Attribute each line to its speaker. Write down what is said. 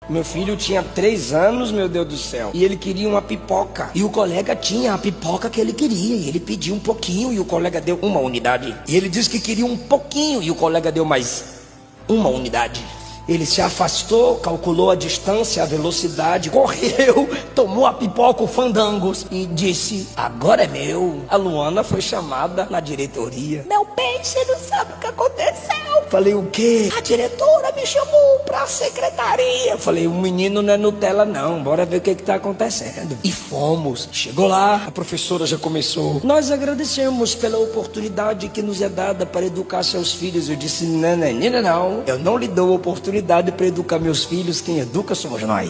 Speaker 1: Meu filho tinha 3 anos, meu Deus do céu, e ele queria uma pipoca. E o colega tinha a pipoca que ele queria, e ele pediu um pouquinho, e o colega deu uma unidade. E ele disse que queria um pouquinho, e o colega deu mais uma unidade. Ele se afastou, calculou a distância, a velocidade, correu, tomou a pipoca, o fandangos, e disse: agora é meu. A Luana foi chamada na diretoria. Meu bem, você não sabe o que aconteceu. Falei: o quê? A diretora me chamou pra secretaria. Falei: o menino não é Nutella não, bora ver o que tá acontecendo. E fomos. Chegou lá, a professora já começou: nós agradecemos pela oportunidade que nos é dada para educar seus filhos. Eu disse: não, eu não lhe dou oportunidade para educar meus filhos, quem educa somos nós.